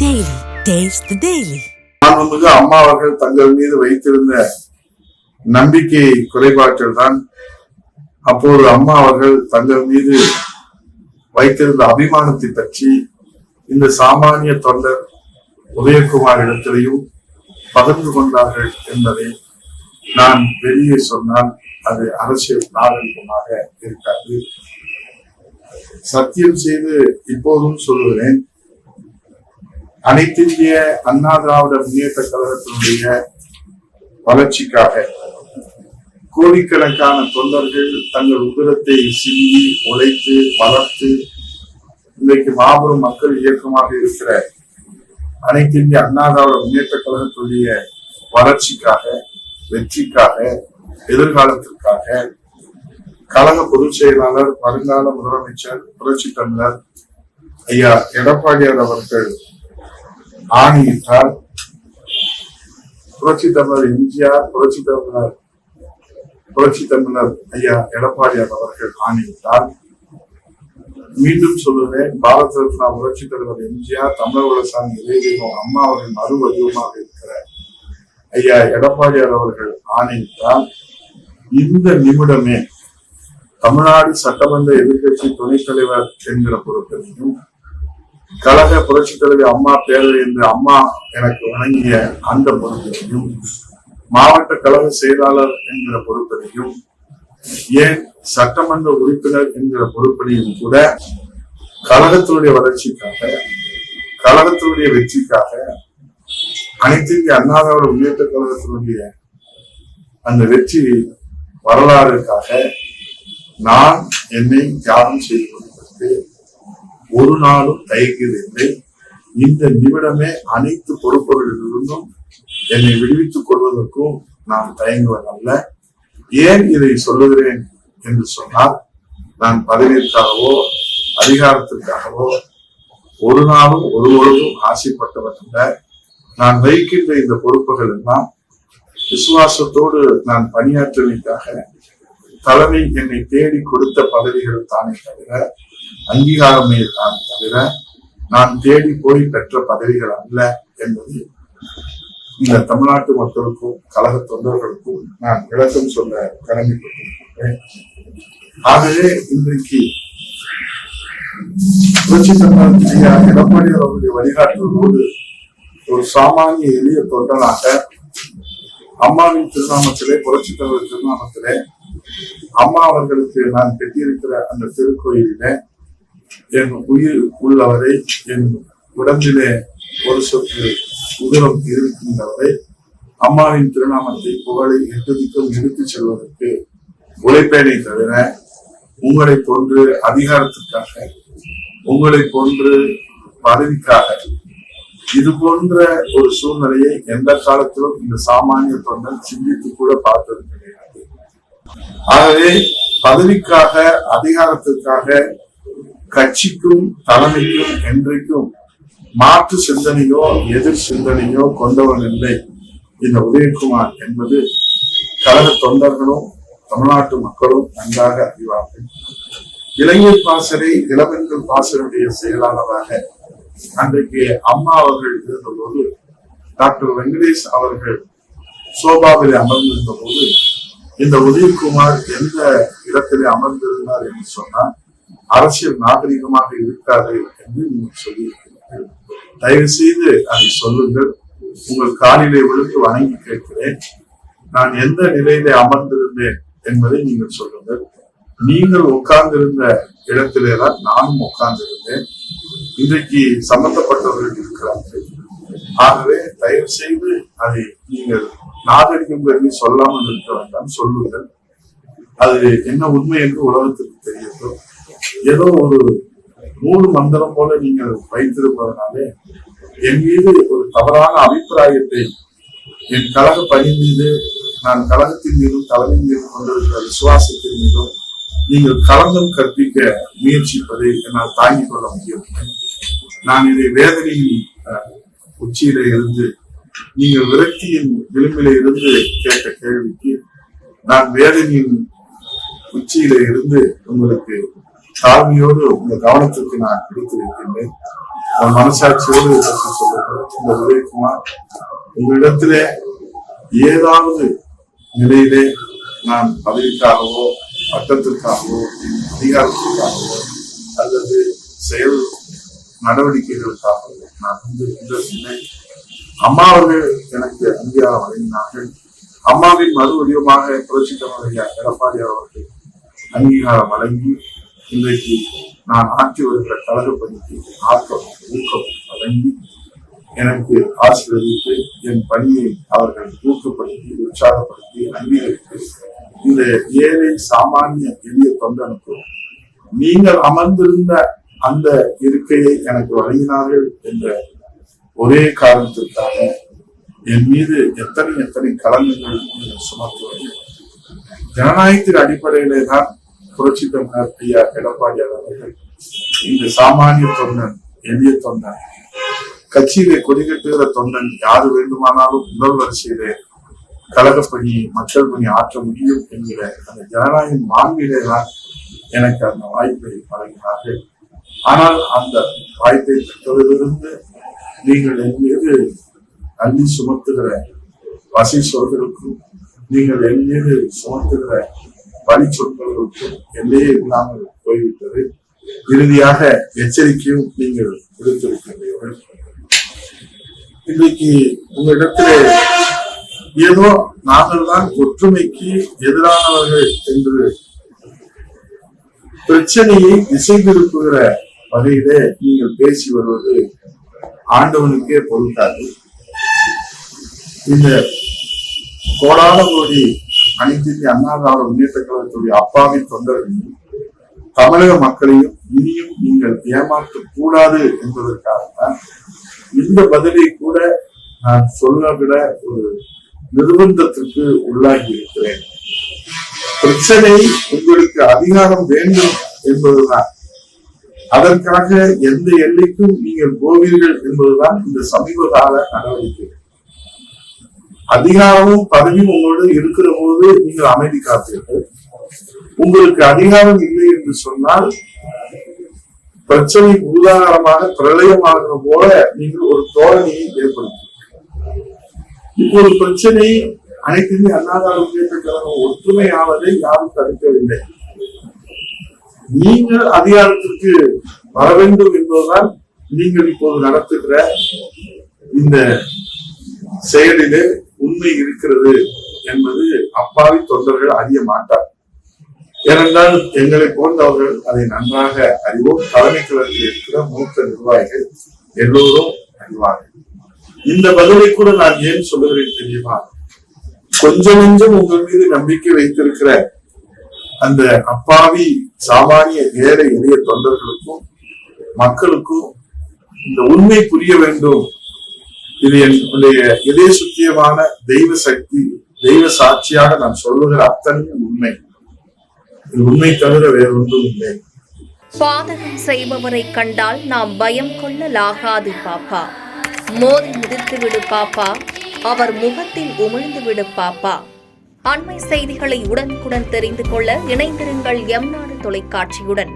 Daily. Taste the Daily. அம்மா அவர்கள் தங்கள் மீது வைத்திருந்த நம்பிக்கை குறைபாட்டில் தான் அப்போது அம்மா அவர்கள் தங்கள் மீது வைத்திருந்த அபிமானத்தை பற்றி இந்த சாமானிய தொண்டர் உதயகுமார் இடத்திலையும் பகிர்ந்து கொண்டார்கள் என்பதை நான் வெளியே சொன்னால் அது அரசியல் நாகரிகமாக இருக்காது. சத்தியம் செய்து இப்போதும் சொல்லுகிறேன், அனைத்திந்திய அண்ணா திராவிட முன்னேற்ற கழகத்தினுடைய வளர்ச்சிக்காக கோடிக்கணக்கான தொண்டர்கள் தங்கள் உதிரத்தை சிந்தி உழைத்து வளர்த்து இன்றைக்கு மாபெரும் மக்கள் இயக்கமாக இருக்கிற அனைத்திந்திய அண்ணா திராவிட முன்னேற்ற கழகத்தினுடைய வளர்ச்சிக்காக, வெற்றிக்காக, எதிர்காலத்திற்காக கழக பொதுச் செயலாளர், வருங்கால முதலமைச்சர், புரட்சி தமிழர் ஐயா எடப்பாடியார் அவர்கள் ஆணையிட்டால், புரட்சி தமிழர் எம்ஜிஆர், புரட்சி தமிழர் ஐயா எடப்பாடியார் அவர்கள் ஆணையிட்டால், மீண்டும் சொல்லுவேன், பாரத ரத்னா புரட்சி தலைவர் எம்ஜிஆர், தமிழக வளசாமி இளைஞர்கள் அம்மா அவர்கள் மறு வடிவமாக இருக்கிற ஐயா எடப்பாடியார் அவர்கள் ஆணையிட்டால், இந்த நிமிடமே தமிழ்நாடு சட்டமன்ற எதிர்கட்சி துணைத் தலைவர் என்கிற பொறுப்பினையும், கழக புரட்சி தலைவர் அம்மா பேரவை என்று அம்மா எனக்கு வழங்கிய அந்த பொறுப்பினையும், மாவட்ட கழக செயலாளர் என்கிற பொறுப்பினையும், ஏன் சட்டமன்ற உறுப்பினர் என்கிற பொறுப்பினையும் கூட கழகத்தினுடைய வளர்ச்சிக்காக, கழகத்தினுடைய வெற்றிக்காக, அனைத்து இந்திய அண்ணா திராவிட முன்னேற்ற கழகத்தினுடைய அந்த வெற்றி வரலாறுக்காக நான் என்னை தியாகம் செய்து கொண்டிருக்கிறது. ஒரு நாளும் தயங்குவதில்லை. இந்த நிமிடமே அனைத்து பொறுப்புகளிலிருந்தும் என்னை விடுவித்துக் கொள்வதற்கும் நான் தயங்குவதல்ல. ஏன் இதை சொல்லுகிறேன் என்று சொன்னால், நான் பதவியிற்காகவோ அதிகாரத்திற்காகவோ ஒரு நாளும் ஒரு பொழுதும் ஆசைப்பட்டவன் அல்ல. நான் வைக்கின்ற இந்த பொறுப்புகள் எல்லாம் விசுவாசத்தோடு நான் பணியாற்றுவதற்காக தலைமை என்னை தேடி கொடுத்த பதவிகள் தானே தவிர, அங்கீகாரமே தான் தவிர, நான் தேடி போய் பெற்ற பதவிகள் அல்ல என்பது இந்த தமிழ்நாட்டு மக்களுக்கும் கழக தொண்டர்களுக்கும் நான் விளக்கம் சொல்ல கடமைப்பட்டிருக்கிறேன். ஆகவே இன்றைக்கு புரட்சி தமிழர் ஐயா எடப்பாடியார் அவருடைய வழிகாட்டுவதோடு ஒரு சாமானிய எளிய தொண்டனாக அம்மாவின் திருநாமத்திலே, புரட்சி தலைவர் திருநாமத்திலே அம்மா அவர்களுக்கு நான் கட்டியிருக்கிற அந்த திருக்கோயிலிலே என் உயிர் உள்ளவரை, என் உடம்பிலே ஒரு சொட்டு உதிரம் இருக்கின்றவரை அம்மாவின் திருநாமத்தை புகழை எட்டுதிக்கும் எடுத்துச் செல்வதற்கு உழைப்பேனை தவிர, உங்களை போன்று அதிகாரத்திற்காக, உங்களை போன்று பதவிக்காக, இது போன்ற ஒரு சூழ்நிலையை எந்த காலத்திலும் இந்த சாமானிய தொண்டர் சிந்தித்து கூட பார்த்தது கிடையாது. ஆகவே பதவிக்காக, அதிகாரத்திற்காக கட்சிக்கும் தலைமைக்கும் என்றைக்கும் மாற்று சிந்தனையோ எதிர் சிந்தனையோ கொண்டவன் இல்லை இந்த உதயகுமார் என்பது கழக தொண்டர்களும் தமிழ்நாட்டு மக்களும் நன்றாக அறிவார்கள். இளைஞர் பாசறை, இளவெண்கள் பாசறையுடைய செயலாளராக அன்றைக்கு அம்மா அவர்கள் இருந்தபோது, டாக்டர் வெங்கடேஷ் அவர்கள் சோபாவிலே அமர்ந்திருந்த போது, இந்த உதயகுமார் எந்த இடத்திலே அமர்ந்திருந்தார் என்று சொன்னால் அரசியல் நாகரிகமாக இருக்காது என்று நீங்கள் சொல்லியிருக்கிறீர்கள். தயவு செய்து அதை சொல்லுங்கள். உங்கள் காலிலே விழுந்து வணங்கி கேட்கிறேன். நான் எந்த நிலையிலே அமர்ந்திருந்தேன் என்பதை நீங்கள் சொல்லுங்கள். நீங்கள் உட்கார்ந்திருந்த இடத்திலேதான் நானும் உட்கார்ந்திருந்தேன். இன்றைக்கு சம்பந்தப்பட்டவர்கள் இருக்கிறார்கள். ஆகவே தயவு செய்து அதை நீங்கள் நாகரிகம் கருதி சொல்லாமல் இருக்க வேண்டாம், சொல்லுங்கள். அது என்ன உண்மை என்று உலகத்துக்கு தெரியட்டும். ஏதோ ஒரு நூறு மந்திரம் போல நீங்கள் வைத்திருப்பதனாலே என் மீது ஒரு தவறான அபிப்பிராயத்தை, என் கழக பணி மீது, நான் கழகத்தின் மீதும் தலைமை மீதும் கொண்டிருக்கிற விசுவாசத்தின் மீதும் நீங்கள் களங்கம் கற்பிக்க முயற்சிப்பதை என்னால் தாங்கிக் கொள்ள முடியவில்லை. நான் இதை வேதனையின் உச்சியில இருந்து, நீங்கள் விரக்தியின் விளிம்பில இருந்து கேட்ட கேள்விக்கு நான் வேதனையின் உச்சியில இருந்து உங்களுக்கு தாழ்மையோடு உங்க கவனத்திற்கு நான் கொடுத்து வைக்கின்றேன். மனசாட்சியோடு பற்றி சொல்லுங்கள். இந்த உதயகுமார் உங்களிடத்திலே ஏதாவது நிலையிலே நான் பதவிக்காகவோ பட்டத்திற்காகவோ அதிகாரத்திற்காகவோ அல்லது செயல் நடவடிக்கைகளுக்காகவோ நான் இல்லை. அம்மா அவர்கள் எனக்கு அங்கீகாரம் வழங்கினார்கள். அம்மாவின் மறு வடிவமாக புரட்சித் தலைவர் எடப்பாடி அவர்கள் அங்கீகாரம் வழங்கி இன்றைக்கு நான் ஆற்றி வருகிற கழக பணிக்கு ஆக்கம் ஊக்கம் வழங்கி எனக்கு ஆசீர்வதித்து என் பணியை அவர்கள் ஊக்கப்படுத்தி உற்சாகப்படுத்தி அங்கீகரித்து இந்த ஏழை சாமானிய எளிய தொண்டனுக்கும் நீங்கள் அமர்ந்திருந்த அந்த இருக்கையை எனக்கு வழங்கினார்கள் என்ற ஒரே காரணத்திற்காக என் மீது எத்தனை களங்கங்கள் சுமத்துவது. ஜனநாயகத்தின் அடிப்படையிலே தான் புரட்சித் தலைவர் ஐயா எடப்பாடி அவர்கள் இந்த சாமானிய தொண்டன் எளிய தொண்டன் கட்சியிலே கொடிகட்டுகிற தொண்டன் யாரு வேண்டுமானாலும் முதல் வரிசையிலே கழகப்பணி மக்கள் பணி ஆற்ற முடியும் என்கிற அந்த ஜனநாயக மாண்பிலே தான் எனக்கு அந்த வாய்ப்பை வழங்கினார்கள். ஆனால் அந்த வாய்ப்பை பெற்றதிலிருந்து நீங்கள் என் மீது அள்ளி சுமத்துகிற வசை சொல்களுக்கும் நீங்கள் என் மீது சுமத்துகிற வழி சொற்களுக்கும் எல்லையே இல்லாமல் போய்விட்டது. இறுதியாக எச்சரிக்கையும் நீங்கள் விடுத்திருக்கின்றீர்கள். இன்றைக்கு உங்களிடத்திலே ஏதோ நாங்கள் தான் ஒற்றுமைக்கு எதிரானவர்கள் என்று பிரச்சனையை திசை திருப்புகிற வகையிலே நீங்கள் பேசி வருவது ஆண்டவனுக்கே பொருட்டாது. இந்த கோடான கோடி அனைத்து இந்திய அண்ணா திராவிட முன்னேற்ற கழகத்துடைய அப்பாவின் தொண்டர்களையும் தமிழக மக்களையும் இனியும் நீங்கள் ஏமாற்றக் கூடாது என்பதற்காகத்தான் இந்த பதிலை கூட நான் சொல்லவிட ஒரு நிர்பந்தத்திற்கு உள்ளாகி இருக்கிறேன். பிரச்சனை உங்களுக்கு அதிகாரம் வேண்டும் என்பதுதான். அதற்காக எந்த எல்லைக்கும் நீங்கள் போவீர்கள் என்பதுதான் இந்த சமீப கால நடவடிக்கை. அதிகாரமும் பதவியும் உங்களோடு இருக்கிற போது நீங்கள் அமைதி காப்பீர்கள். உங்களுக்கு அதிகாரம் இல்லை என்று சொன்னால் பிரச்சனை உதாரணமாக பிரளயமாகிற போல நீங்கள் ஒரு தோரணையை ஏற்படுத்தும். இப்போ ஒரு பிரச்சனை அனைத்து இந்திய அண்ணா திராவிட முன்னேற்ற கழகம் ஒற்றுமையானதை யாரும் தடுக்கவில்லை. நீங்கள் அதிகாரத்திற்கு வர வேண்டும் என்பதுதான் நீங்கள் இப்போது நடத்துகிற இந்த செயலிலே உண்மை இருக்கிறது என்பது அப்பாவி தொண்டர்கள் அறிய மாட்டார். ஏனென்றால் எங்களை போன்றவர்கள் அதை நன்றாக அறிவோம். தலைமை கழகத்தில் இருக்கிற மூத்த நிர்வாகிகள் எல்லோரும் அறிவார்கள். இந்த பதிலை கூட நான் ஏன் சொல்லுகிறேன் தெரியுமா? கொஞ்சம் உங்கள் மீது நம்பிக்கை வைத்திருக்கிற அந்த அப்பாவி சாமானிய ஏழை எளிய தொண்டர்களுக்கும் மக்களுக்கும் இந்த உண்மை புரிய வேண்டும். இது என்னுடைய இதய சுத்தியமான தெய்வ சக்தி, தெய்வ சாட்சியாக நான் சொல்லுகிற அத்தனையும் உண்மை. இது உண்மை தவிர வேறொன்றும் இல்லை. பாதகம் செய்பவரை கண்டால் நாம் பயம் கொள்ளலாகாது பாப்பா. மோதி மிதித்து விடு பாப்பா, அவர் முகத்தில் உமிழ்ந்து விடு பாப்பா. அண்மை செய்திகளை உடனுக்குடன் தெரிந்து கொள்ள இணைந்திருங்கள் எம் நாடு தொலைக்காட்சியுடன்.